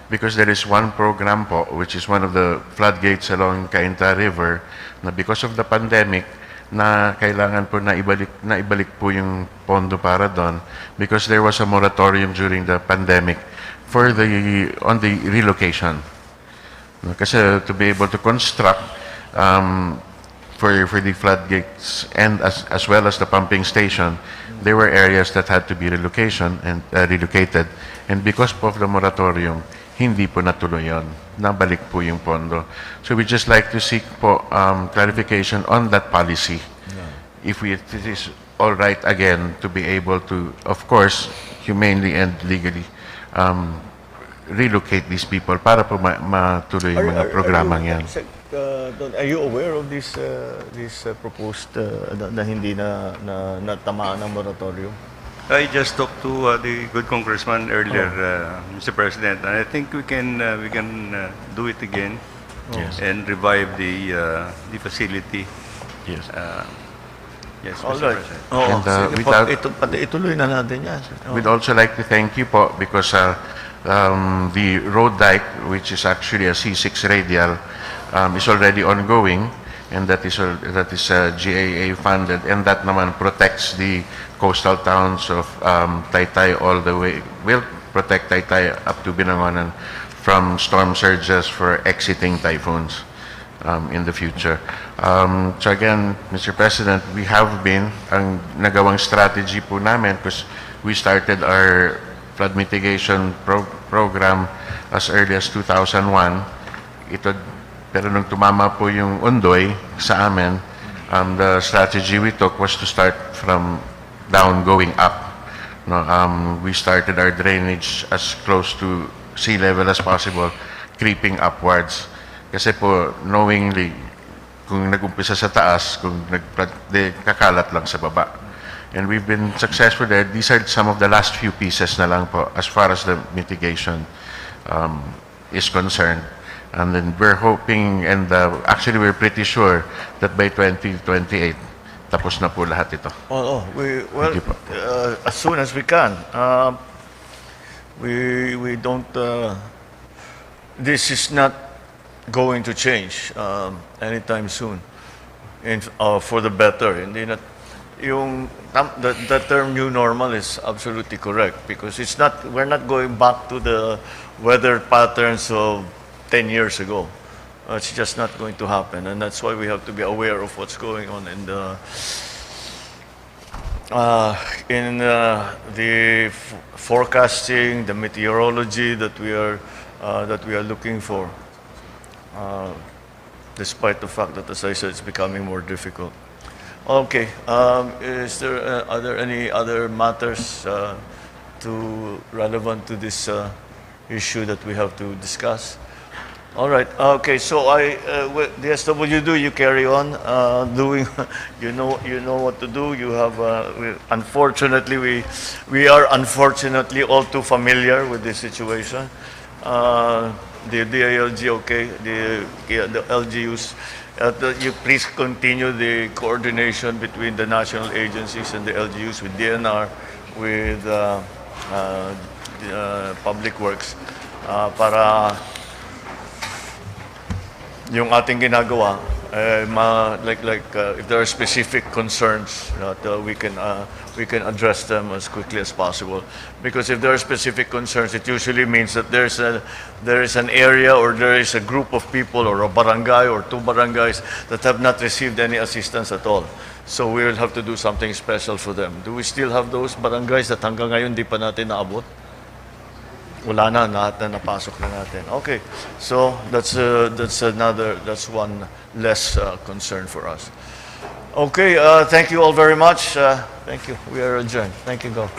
because there is one program po, which is one of the floodgates along Cainta River, na because of the pandemic, na kailangan po na ibalik po yung pondo para doon because there was a moratorium during the pandemic on the relocation. Kasi to be able to construct for the floodgates and as well as the pumping station, there were areas that had to be relocated. And because po of the moratorium, hindi po natuloy yun. Nabalik po yung pondo. So we just like to seek po clarification on that policy. If it is all right again to be able to, of course, humanely and legally relocate these people para po matuloy yung mga programang yan. Are you aware of this proposed na hindi na natamaan ng moratorium? I just talked to the good congressman earlier, Mr. President, and I think we can do it again and revive the facility. Yes. Yes, All Mr. right. President. Ituloy na natin yan. We'd also like to thank you po because the road dike, which is actually a C6 radial, is already ongoing, and that is GAA funded, and that naman protects the coastal towns of Taytay all the way, will protect Taytay up to Binangonan from storm surges for exiting typhoons in the future. So again, Mr. President, we have been, ang nagawang strategy po namin, because we started our flood mitigation program as early as 2001. Pero nung tumama po yung undoy sa amin, the strategy we took was to start from down going up. No, we started our drainage as close to sea level as possible, creeping upwards. Kasi po, knowingly, kung nag-umpisa sa taas, kung kakalat lang sa baba. And we've been successful there. These are some of the last few pieces na lang po as far as the mitigation is concerned. And then we're hoping, and actually we're pretty sure that by 2028, tapos na po lahat ito. As soon as we can. We don't. This is not going to change anytime soon, for the better. Hindi na, the term new normal is absolutely correct because it's not. We're not going back to the weather patterns of 10 years ago. It's just not going to happen, and that's why we have to be aware of what's going on in the forecasting, the meteorology that we are looking for. Despite the fact that, as I said, it's becoming more difficult. Okay, are there any other matters relevant to this issue that we have to discuss? All right. Okay. So DSWD, you carry on doing. You know what to do. You have. Unfortunately, we are unfortunately all too familiar with this situation. The DILG, okay. The LGUs. You please continue the coordination between the national agencies and the LGUs with DNR, with Public Works, para yung ating ginagawa, if there are specific concerns, that we can address them as quickly as possible. Because if there are specific concerns, it usually means that there is an area or there is a group of people or a barangay or two barangays that have not received any assistance at all. So we will have to do something special for them. Do we still have those barangays that hanggang ngayon di pa natin naabot? Wala na, lahat na napasok na natin. Okay, so that's one less concern for us. Okay, thank you all very much. Thank you. We are adjourned. Thank you, Go.